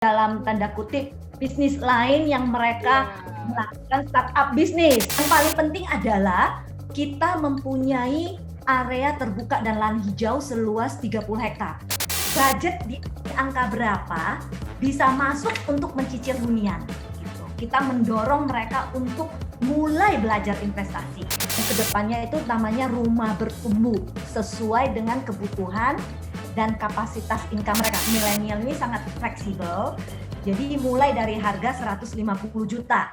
dalam tanda kutip bisnis lain yang mereka melakukan startup bisnis. Yang paling penting adalah kita mempunyai area terbuka dan lahan hijau seluas 30 hektar. Budget di angka berapa bisa masuk untuk mencicil hunian. Kita mendorong mereka untuk mulai belajar investasi. Dan kedepannya itu namanya rumah bertumbuh sesuai dengan kebutuhan dan kapasitas income mereka. Milenial ini sangat fleksibel, jadi mulai dari harga 150 juta.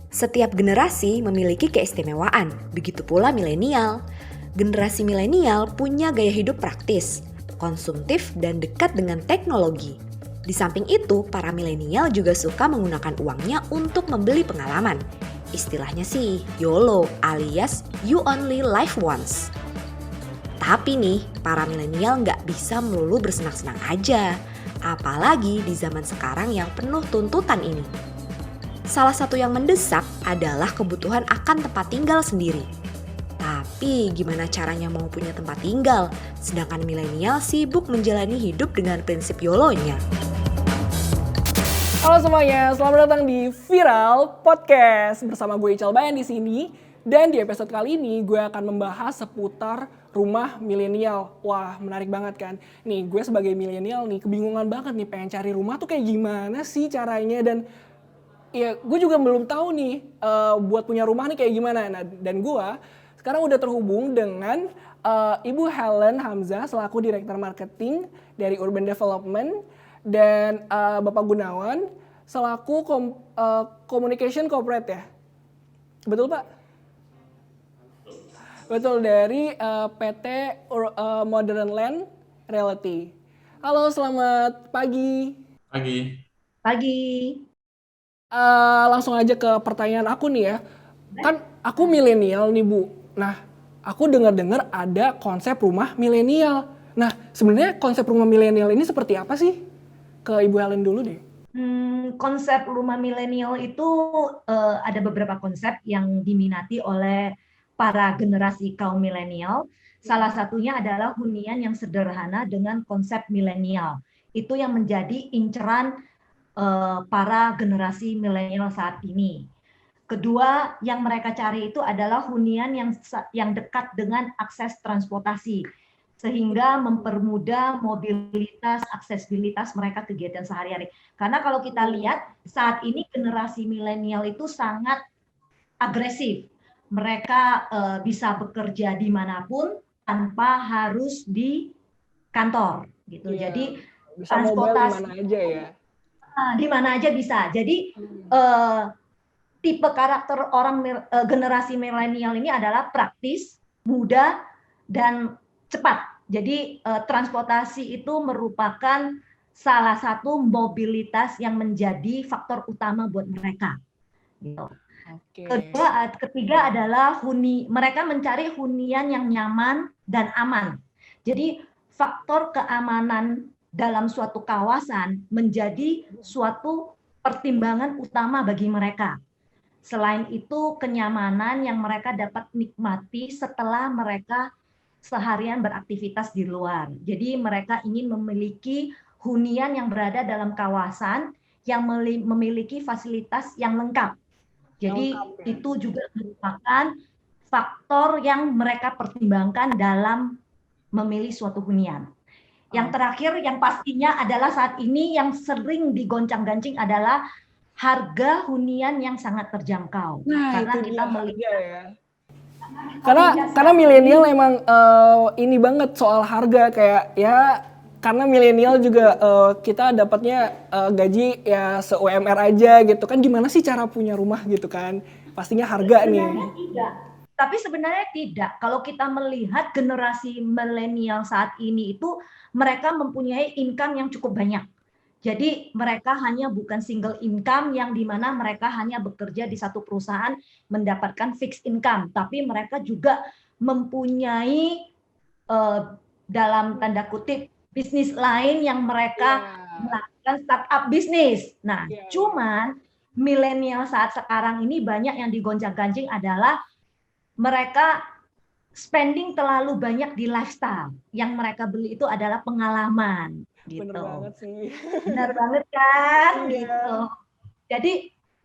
Setiap generasi memiliki keistimewaan, begitu pula milenial. Generasi milenial punya gaya hidup praktis, konsumtif, dan dekat dengan teknologi. Di samping itu, para milenial juga suka menggunakan uangnya untuk membeli pengalaman. Istilahnya sih, YOLO alias You Only Live Once. Tapi nih, para milenial nggak bisa melulu bersenang-senang aja. Apalagi di zaman sekarang yang penuh tuntutan ini. Salah satu yang mendesak adalah kebutuhan akan tempat tinggal sendiri. Tapi gimana caranya mau punya tempat tinggal, sedangkan milenial sibuk menjalani hidup dengan prinsip YOLO-nya. Halo semuanya, selamat datang di Viral Podcast bersama gue Ical Bayan di sini. Dan di episode kali ini gue akan membahas seputar rumah milenial. Wah, menarik banget kan? Nih, gue sebagai milenial nih kebingungan banget nih pengen cari rumah tuh kayak gimana sih caranya, dan ya gue juga belum tahu nih buat punya rumah nih kayak gimana. Nah, dan gue sekarang udah terhubung dengan Ibu Helen Hamzah selaku Direktur Marketing dari Urban Development, dan Bapak Gunawan selaku Communication Corporate ya? Betul Pak? Betul, dari PT Modern Land Realty. Halo, selamat pagi. Pagi. Langsung aja ke pertanyaan aku nih ya. Kan aku milenial nih Bu. Nah, aku dengar-dengar ada konsep rumah milenial. Nah, sebenarnya konsep rumah milenial ini seperti apa sih? Ke Ibu Helen dulu deh. Konsep rumah milenial itu ada beberapa konsep yang diminati oleh para generasi kaum milenial. Salah satunya adalah hunian yang sederhana dengan konsep milenial. Itu yang menjadi inceran para generasi milenial saat ini. Kedua, yang mereka cari itu adalah hunian yang dekat dengan akses transportasi, sehingga mempermudah mobilitas, aksesibilitas mereka kegiatan sehari-hari. Karena kalau kita lihat saat ini generasi milenial itu sangat agresif. Mereka bisa bekerja dimanapun tanpa harus di kantor, gitu. Iya, jadi bisa transportasi mobile di mana aja ya. di mana aja bisa. Jadi tipe karakter orang generasi milenial ini adalah praktis, mudah, dan cepat. Jadi transportasi itu merupakan salah satu mobilitas yang menjadi faktor utama buat mereka. Gitu. Ketiga adalah mereka mencari hunian yang nyaman dan aman. Jadi faktor keamanan dalam suatu kawasan menjadi suatu pertimbangan utama bagi mereka. Selain itu, kenyamanan yang mereka dapat nikmati setelah mereka seharian beraktivitas di luar. Jadi mereka ingin memiliki hunian yang berada dalam kawasan yang memiliki fasilitas yang lengkap. Jadi itu juga merupakan faktor yang mereka pertimbangkan dalam memilih suatu hunian. Yang terakhir, yang pastinya adalah saat ini yang sering digoncang-gancing adalah harga hunian yang sangat terjangkau. Nah, karena itu kita dia melihat ya. Karena milenial emang ini banget soal harga, kayak ya karena milenial juga kita dapatnya gaji ya se-UMR aja gitu kan, gimana sih cara punya rumah gitu kan, pastinya harga nih. Tapi sebenarnya tidak. Kalau kita melihat generasi milenial saat ini itu mereka mempunyai income yang cukup banyak. Jadi mereka hanya bukan single income yang dimana mereka hanya bekerja di satu perusahaan mendapatkan fixed income, tapi mereka juga mempunyai dalam tanda kutip bisnis lain yang mereka melakukan startup bisnis. Nah, cuman milenial saat sekarang ini banyak yang digoncang-gancing adalah mereka spending terlalu banyak di lifestyle. Yang mereka beli itu adalah pengalaman gitu. Bener banget sih. Benar banget kan Iya. gitu. Jadi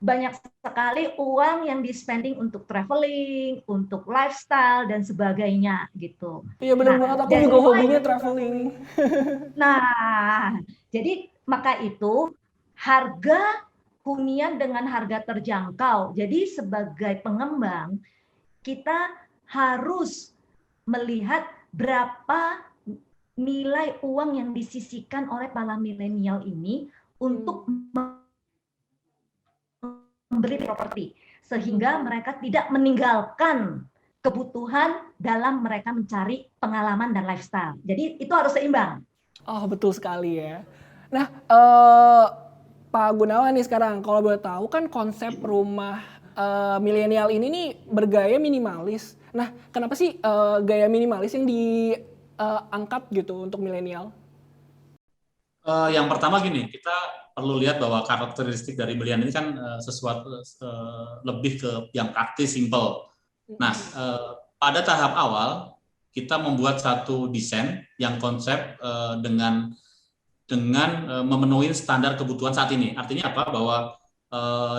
banyak sekali uang yang di-spending untuk traveling, untuk lifestyle dan sebagainya gitu. Iya bener Nah, banget, aku dari juga mulai- hobinya traveling. Nah, jadi maka itu harga hunian dengan harga terjangkau. Jadi sebagai pengembang kita harus melihat berapa nilai uang yang disisihkan oleh para milenial ini untuk membeli properti sehingga mereka tidak meninggalkan kebutuhan dalam mereka mencari pengalaman dan lifestyle. Jadi itu harus seimbang. Oh betul sekali ya. Nah Pak Gunawan nih sekarang, kalau boleh tahu kan konsep rumah milenial ini nih bergaya minimalis. Nah kenapa sih gaya minimalis yang diangkat gitu untuk milenial? Yang pertama gini, kita perlu lihat bahwa karakteristik dari belian ini kan sesuatu lebih ke yang praktis, simple. Nah, pada tahap awal kita membuat satu desain yang konsep dengan memenuhi standar kebutuhan saat ini. Artinya apa? Bahwa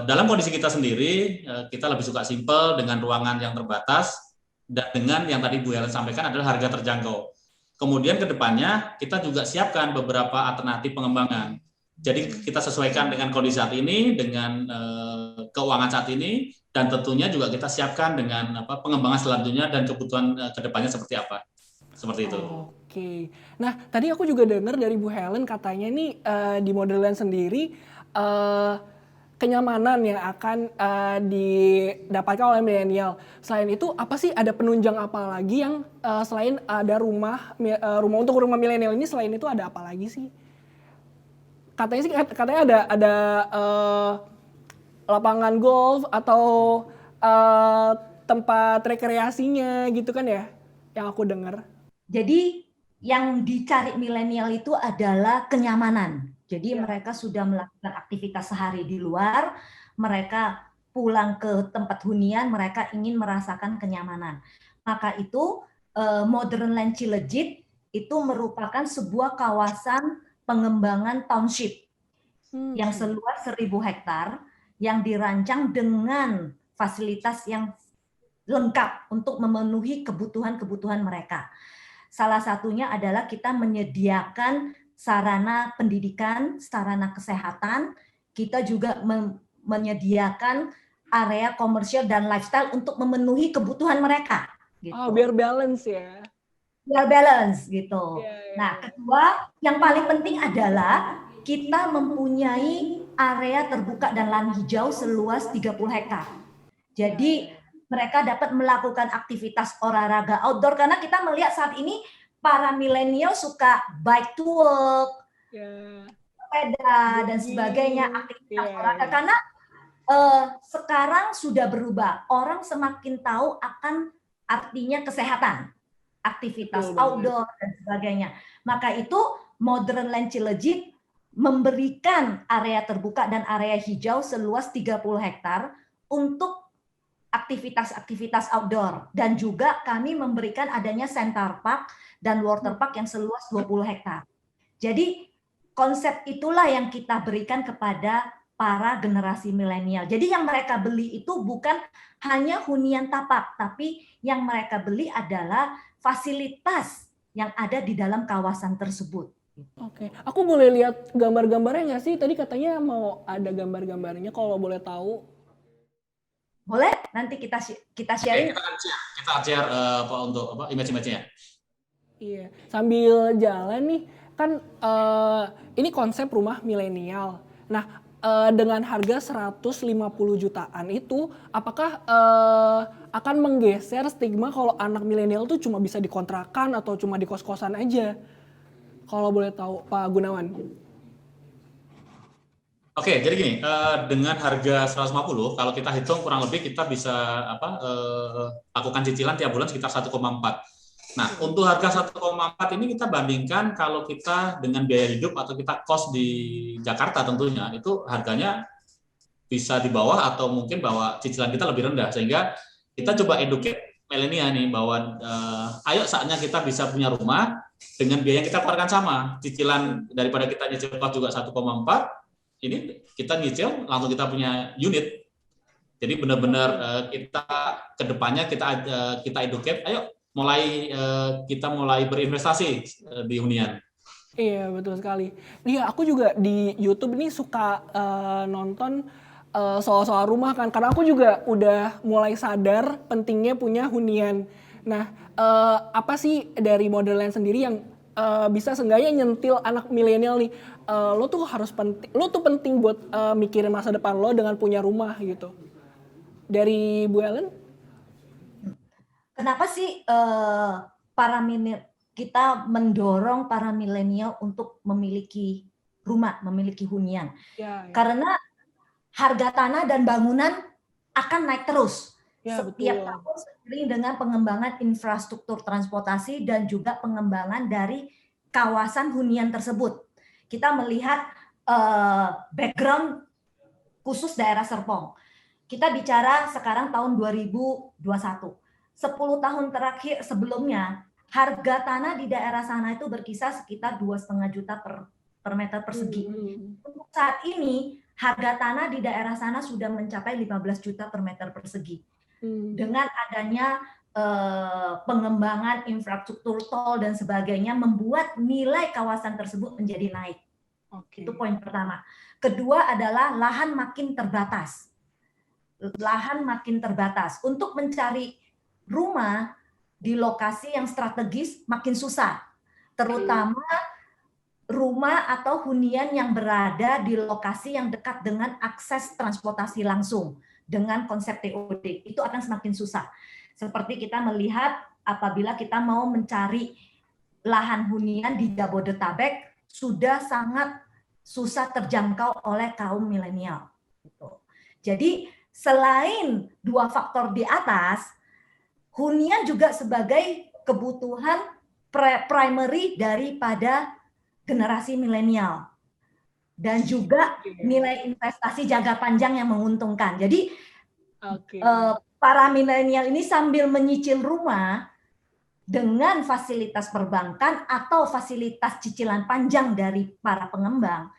dalam kondisi kita sendiri, kita lebih suka simple dengan ruangan yang terbatas dan dengan yang tadi Bu Helen sampaikan adalah harga terjangkau. Kemudian ke depannya kita juga siapkan beberapa alternatif pengembangan. Jadi kita sesuaikan dengan kondisi saat ini, dengan keuangan saat ini, dan tentunya juga kita siapkan dengan pengembangan selanjutnya dan kebutuhan ke depannya seperti apa. Seperti itu. Oke. Nah tadi aku juga dengar dari Bu Helen katanya nih di Modern sendiri kenyamanan yang akan didapatkan oleh milenial. Selain itu, apa sih ada penunjang apa lagi yang selain ada rumah untuk rumah milenial ini, selain itu ada apa lagi sih? Katanya ada lapangan golf atau tempat rekreasinya gitu kan ya, yang aku dengar. Jadi yang dicari milenial itu adalah kenyamanan. Jadi mereka sudah melakukan aktivitas sehari di luar, mereka pulang ke tempat hunian, mereka ingin merasakan kenyamanan. Maka itu Modern Land Cilejit itu merupakan sebuah kawasan pengembangan township yang seluas 1.000 hektar yang dirancang dengan fasilitas yang lengkap untuk memenuhi kebutuhan-kebutuhan mereka. Salah satunya adalah kita menyediakan sarana pendidikan, sarana kesehatan, kita juga menyediakan area komersial dan lifestyle untuk memenuhi kebutuhan mereka. Gitu. Oh, biar balance ya. Biar balance gitu. Nah, kedua, yang paling penting adalah kita mempunyai area terbuka dan lahan hijau seluas 30 hektar. Jadi mereka dapat melakukan aktivitas olahraga outdoor karena kita melihat saat ini para milenial suka bike to work, sepeda dan sebagainya, aktivitas olahraga karena sekarang sudah berubah. Orang semakin tahu akan artinya kesehatan, aktivitas outdoor dan sebagainya. Maka itu Modern Land Cilejit memberikan area terbuka dan area hijau seluas 30 hektar untuk aktivitas-aktivitas outdoor, dan juga kami memberikan adanya center park dan water park yang seluas 20 hektar. Jadi konsep itulah yang kita berikan kepada para generasi milenial. Jadi yang mereka beli itu bukan hanya hunian tapak, tapi yang mereka beli adalah fasilitas yang ada di dalam kawasan tersebut. Oke, aku boleh lihat gambar-gambarnya nggak sih? Tadi katanya mau ada gambar-gambarnya, kalau boleh tahu. Boleh, nanti kita sharing. Kita share untuk image-image-nya. Iya, sambil jalan nih, kan ini konsep rumah milenial. Nah, dengan harga 150 jutaan itu, apakah akan menggeser stigma kalau anak milenial tuh cuma bisa dikontrakan atau cuma di kos-kosan aja? Kalau boleh tahu, Pak Gunawan. Oke, jadi gini, dengan harga 150, kalau kita hitung kurang lebih kita bisa lakukan cicilan tiap bulan sekitar 1,4. Nah, untuk harga 1,4 ini kita bandingkan kalau kita dengan biaya hidup atau kita kos di Jakarta tentunya, itu harganya bisa di bawah atau mungkin bahwa cicilan kita lebih rendah. Sehingga kita coba educate milenial nih bahwa ayo saatnya kita bisa punya rumah dengan biaya yang kita keluarkan sama. Cicilan daripada kita nyicil kos juga 1,4, ini kita nyicil langsung kita punya unit. Jadi benar-benar kita kedepannya kita educate, ayo kita mulai berinvestasi di hunian. Iya, betul sekali. Iya, aku juga di YouTube ini suka nonton soal-soal rumah kan, karena aku juga udah mulai sadar pentingnya punya hunian. Nah, apa sih dari Modern Land sendiri yang bisa seenggaknya nyentil anak milenial nih, lo tuh penting buat mikirin masa depan lo dengan punya rumah gitu. Dari Bu Ellen? Kenapa sih kita mendorong para milenial untuk memiliki rumah, memiliki hunian? Ya. Karena harga tanah dan bangunan akan naik terus. Ya, setiap betul. tahun seiring dengan pengembangan infrastruktur transportasi dan juga pengembangan dari kawasan hunian tersebut. Kita melihat background khusus daerah Serpong. Kita bicara sekarang tahun 2021. 10 tahun terakhir sebelumnya, harga tanah di daerah sana itu berkisar sekitar 2,5 juta per meter persegi. Untuk saat ini, harga tanah di daerah sana sudah mencapai 15 juta per meter persegi. Dengan adanya pengembangan infrastruktur tol dan sebagainya membuat nilai kawasan tersebut menjadi naik. Itu poin pertama. Kedua adalah lahan makin terbatas. Lahan makin terbatas. Untuk mencari rumah di lokasi yang strategis makin susah. Terutama rumah atau hunian yang berada di lokasi yang dekat dengan akses transportasi langsung dengan konsep TOD itu akan semakin susah. Seperti kita melihat apabila kita mau mencari lahan hunian di Jabodetabek sudah sangat susah terjangkau oleh kaum milenial. Jadi selain dua faktor di atas, hunian juga sebagai kebutuhan primary daripada generasi milenial dan juga nilai investasi jangka panjang yang menguntungkan. Jadi para milenial ini sambil menyicil rumah dengan fasilitas perbankan atau fasilitas cicilan panjang dari para pengembang,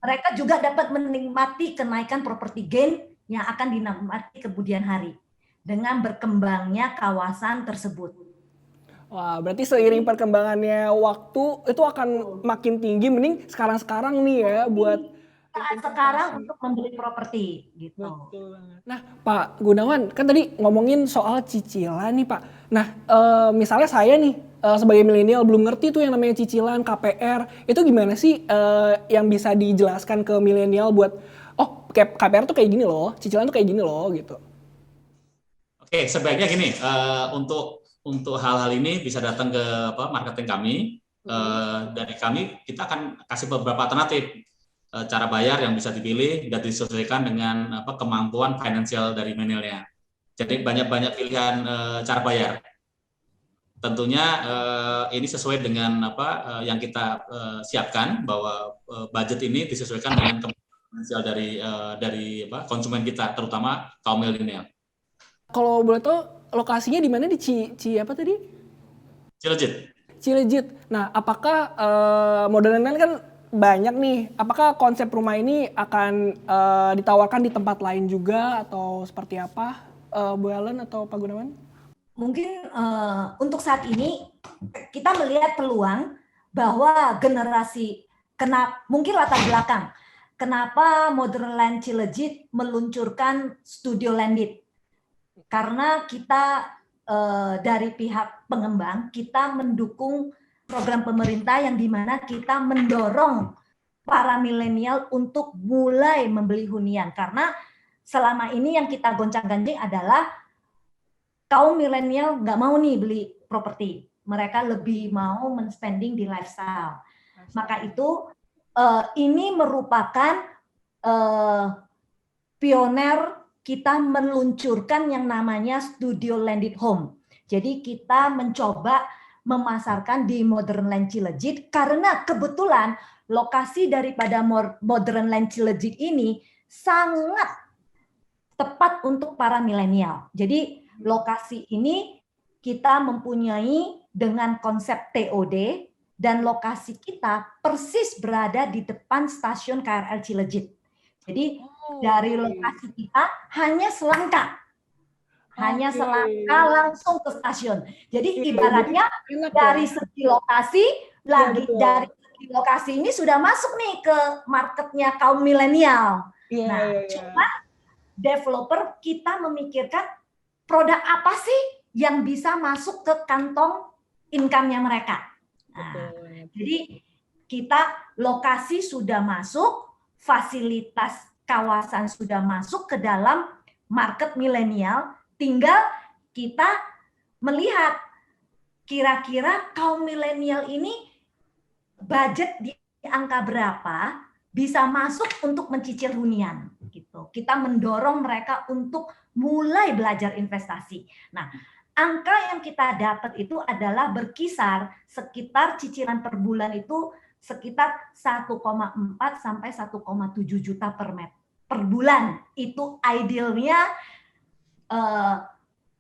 mereka juga dapat menikmati kenaikan property gain yang akan dinikmati kemudian hari dengan berkembangnya kawasan tersebut. Wah, berarti seiring perkembangannya waktu itu akan makin tinggi. Mending sekarang-sekarang nih ya buat sekarang untuk membeli properti gitu. Betul banget. Nah, Pak Gunawan, kan tadi ngomongin soal cicilan nih, Pak. Nah, misalnya saya nih sebagai milenial belum ngerti tuh yang namanya cicilan KPR. Itu gimana sih yang bisa dijelaskan ke milenial buat KPR tuh kayak gini loh, cicilan tuh kayak gini loh gitu. Oke, sebaiknya gini, untuk hal-hal ini bisa datang ke marketing kami. Dari kami kita akan kasih beberapa alternatif cara bayar yang bisa dipilih dan disesuaikan dengan kemampuan finansial dari milenialnya. Jadi banyak pilihan cara bayar. Tentunya ini sesuai dengan yang kita siapkan bahwa budget ini disesuaikan dengan kemampuan finansial dari konsumen kita, terutama kaum milenial. Kalau boleh tahu lokasinya di mana di apa tadi? Cilegit. Nah, apakah Modern Land kan banyak nih. Apakah konsep rumah ini akan ditawarkan di tempat lain juga atau seperti apa, Bu Ellen atau Pak Gunawan? Mungkin untuk saat ini kita melihat peluang bahwa mungkin latar belakang kenapa Modern Land Cilegit meluncurkan Studio Landed. Karena kita dari pihak pengembang, kita mendukung program pemerintah yang dimana kita mendorong para milenial untuk mulai membeli hunian. Karena selama ini yang kita goncang-ganjing adalah kaum milenial nggak mau nih beli properti. Mereka lebih mau men-spending di lifestyle. Maka itu ini merupakan pioner kita meluncurkan yang namanya Studio Landed Home. Jadi kita mencoba memasarkan di Modern Land Cilegit karena kebetulan lokasi daripada Modern Land Cilegit ini sangat tepat untuk para milenial. Jadi lokasi ini kita mempunyai dengan konsep TOD dan lokasi kita persis berada di depan stasiun KRL Cilegit. Jadi dari lokasi kita hanya selangkah. Hanya selangkah langsung ke stasiun. Jadi ibaratnya dari segi lokasi, dari segi lokasi ini sudah masuk nih ke marketnya kaum milenial. Cuma developer kita memikirkan produk apa sih yang bisa masuk ke kantong income-nya mereka. Nah, jadi kita lokasi sudah masuk, fasilitas kawasan sudah masuk ke dalam market milenial. Tinggal kita melihat kira-kira kaum milenial ini budget di angka berapa bisa masuk untuk mencicil hunian gitu. Kita mendorong mereka untuk mulai belajar investasi. Nah, angka yang kita dapat itu adalah berkisar sekitar cicilan per bulan itu sekitar 1,4 sampai 1,7 juta per bulan. Itu idealnya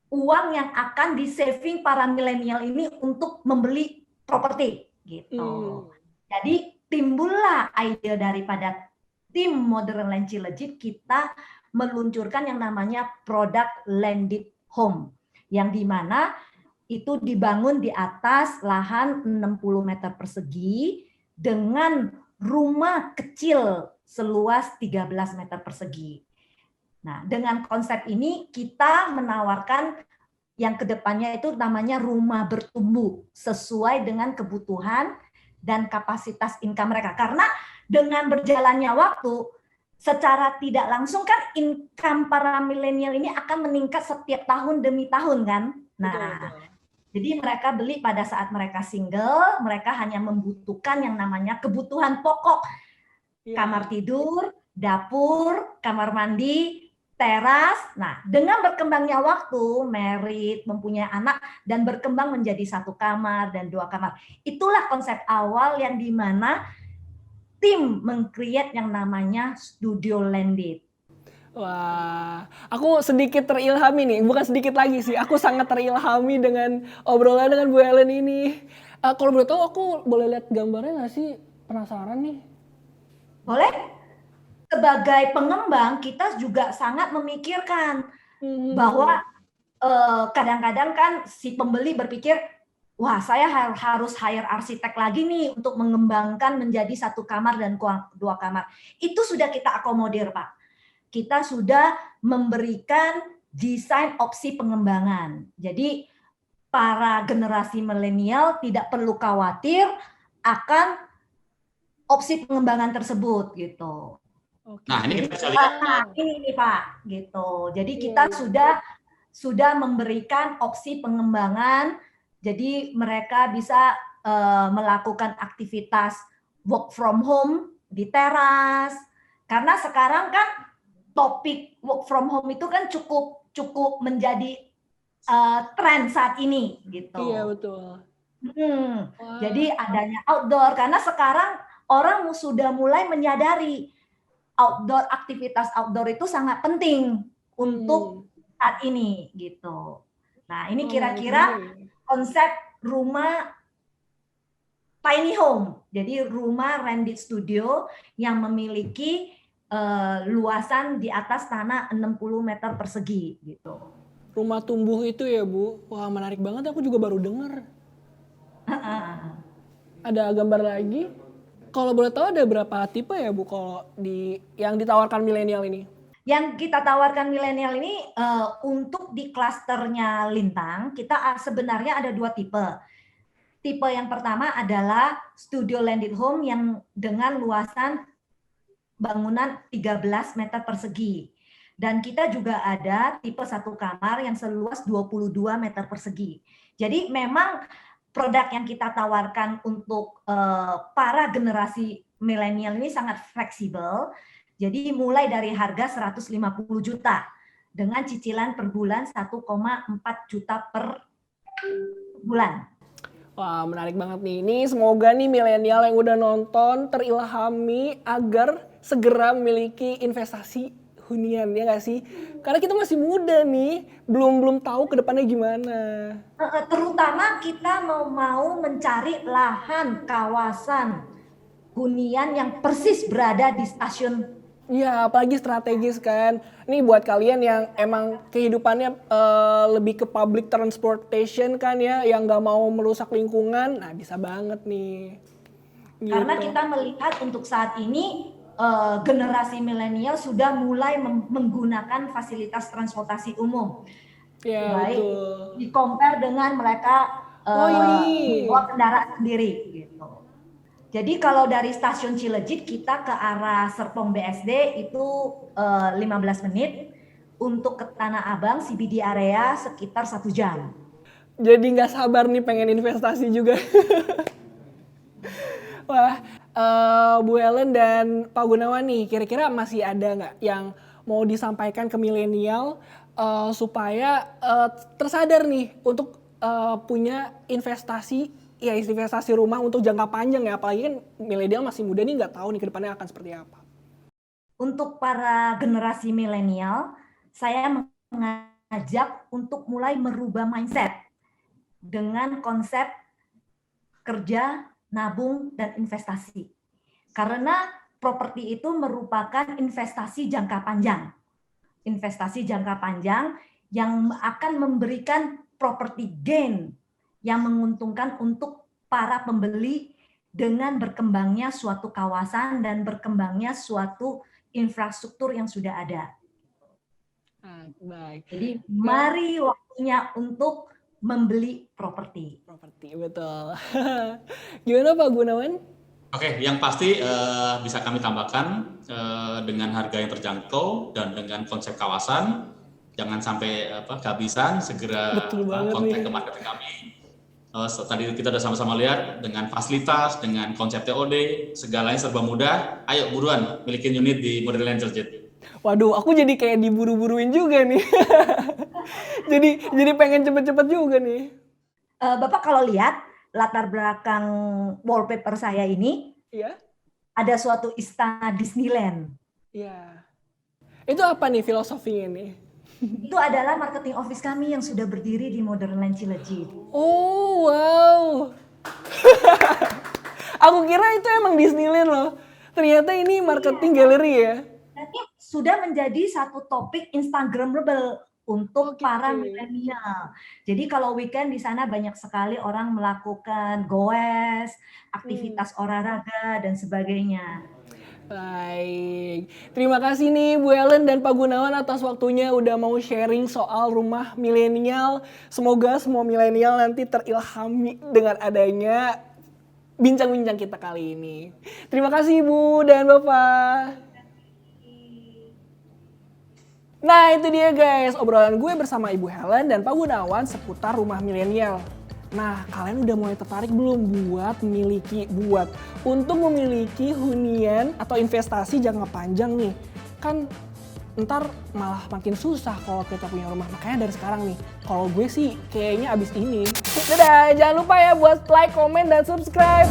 uang yang akan di-saving para milenial ini untuk membeli properti gitu. Jadi timbullah ide daripada tim Modern Land Cilegit, kita meluncurkan yang namanya produk landed home, yang dimana itu dibangun di atas lahan 60 meter persegi dengan rumah kecil seluas 13 meter persegi. Nah, dengan konsep ini kita menawarkan yang kedepannya itu namanya rumah bertumbuh sesuai dengan kebutuhan dan kapasitas income mereka. Karena dengan berjalannya waktu, secara tidak langsung kan income para milenial ini akan meningkat setiap tahun demi tahun kan. Nah, jadi mereka beli pada saat mereka single, mereka hanya membutuhkan yang namanya kebutuhan pokok. Kamar tidur, dapur, kamar mandi, teras. Nah, dengan berkembangnya waktu, married, mempunyai anak, dan berkembang menjadi 1 kamar dan 2 kamar. Itulah konsep awal yang dimana tim meng-create yang namanya studio landed. Wah, aku sedikit terilhami nih, bukan sedikit lagi sih, aku sangat terilhami dengan obrolan dengan Bu Helen ini. Kalau boleh tahu, aku boleh lihat gambarnya nggak sih? Penasaran nih. Boleh? Sebagai pengembang, kita juga sangat memikirkan bahwa kadang-kadang kan si pembeli berpikir, wah saya harus hire arsitek lagi nih untuk mengembangkan menjadi 1 kamar dan 2 kamar. Itu sudah kita akomodir, Pak. Kita sudah memberikan desain opsi pengembangan. Jadi para generasi milenial tidak perlu khawatir akan opsi pengembangan tersebut gitu. Nah, ini kita bisa lihat. Ini nih Pak, gitu. Jadi kita sudah memberikan opsi pengembangan. Jadi mereka bisa melakukan aktivitas work from home di teras. Karena sekarang kan topik work from home itu kan cukup menjadi tren saat ini gitu. Iya, betul. Jadi adanya outdoor, karena sekarang orang sudah mulai menyadari aktivitas outdoor itu sangat penting untuk saat ini gitu. Nah, ini kira-kira konsep rumah tiny home. Jadi rumah rented studio yang memiliki luasan di atas tanah 60 meter persegi gitu. Rumah tumbuh itu ya, Bu. Wah, menarik banget, aku juga baru dengar. Ada gambar lagi? Kalau boleh tahu ada berapa tipe ya, Bu, kalau yang ditawarkan milenial ini? Yang kita tawarkan milenial ini untuk di klasternya Lintang, kita sebenarnya ada 2 tipe. Tipe yang pertama adalah studio landed home yang dengan luasan bangunan 13 meter persegi. Dan kita juga ada tipe 1 kamar yang seluas 22 meter persegi. Jadi memang produk yang kita tawarkan untuk para generasi milenial ini sangat fleksibel. Jadi mulai dari harga 150 juta dengan cicilan per bulan 1,4 juta per bulan. Wah, menarik banget nih. Ini semoga nih milenial yang udah nonton terilhami agar segera memiliki investasi hunian, ya nggak sih? Karena kita masih muda nih, belum tahu ke depannya gimana. Terutama kita mau mencari lahan kawasan hunian yang persis berada di stasiun. Iya, apalagi strategis kan. Nih buat kalian yang emang kehidupannya lebih ke public transportation kan ya, yang nggak mau merusak lingkungan, nah bisa banget nih. Gitu. Karena kita melihat untuk saat ini generasi milenial sudah mulai menggunakan fasilitas transportasi umum. Ya, baik betul. di-compare dengan mereka bawa kendaraan sendiri gitu. Jadi kalau dari stasiun Cileunjit kita ke arah Serpong BSD itu 15 menit, untuk ke Tanah Abang CBD area sekitar 1 jam. Jadi nggak sabar nih pengen investasi juga. Wah, Bu Helen dan Pak Gunawan nih, kira-kira masih ada nggak yang mau disampaikan ke milenial supaya tersadar nih untuk punya investasi rumah untuk jangka panjang ya, apalagi kan milenial masih muda nih, nggak tahu nih ke depannya akan seperti apa. Untuk para generasi milenial, saya mengajak untuk mulai merubah mindset dengan konsep kerja, nabung, dan investasi. Karena properti itu merupakan investasi jangka panjang. Investasi jangka panjang yang akan memberikan property gain yang menguntungkan untuk para pembeli dengan berkembangnya suatu kawasan dan berkembangnya suatu infrastruktur yang sudah ada. Baik. Jadi mari waktunya untuk membeli properti. Properti, betul. Gimana Pak Gunawan? Oke, yang pasti bisa kami tambahkan dengan harga yang terjangkau dan dengan konsep kawasan, jangan sampai kehabisan, segera kontak ke marketing kami. Tadi kita udah sama-sama lihat dengan fasilitas, dengan konsep TOD, segalanya serba mudah. Ayo buruan milikin unit di Modern Cileunjit. Waduh, aku jadi kayak diburu-buruin juga nih. jadi pengen cepet-cepet juga nih. Bapak kalau lihat latar belakang wallpaper saya ini, ya, ada suatu istana Disneyland. Iya. Itu apa nih filosofinya nih? Itu adalah marketing office kami yang sudah berdiri di Modernland Cileunjit. Oh, wow. Aku kira itu emang Disneyland loh. Ternyata ini marketing gallery ya. Ini sudah menjadi satu topik Instagramable untuk para milenial. Jadi kalau weekend di sana banyak sekali orang melakukan goes, aktivitas olahraga dan sebagainya. Baik, terima kasih nih Bu Helen dan Pak Gunawan atas waktunya udah mau sharing soal rumah milenial. Semoga semua milenial nanti terilhami dengan adanya bincang-bincang kita kali ini. Terima kasih Bu dan Bapak. Nah itu dia guys, obrolan gue bersama Ibu Helen dan Pak Gunawan seputar rumah milenial. Nah, kalian udah mulai tertarik belum untuk memiliki hunian atau investasi jangka panjang nih? Kan ntar malah makin susah kalau kita punya rumah. Makanya dari sekarang nih, kalau gue sih kayaknya abis ini. Dadah, jangan lupa ya buat like, komen, dan subscribe.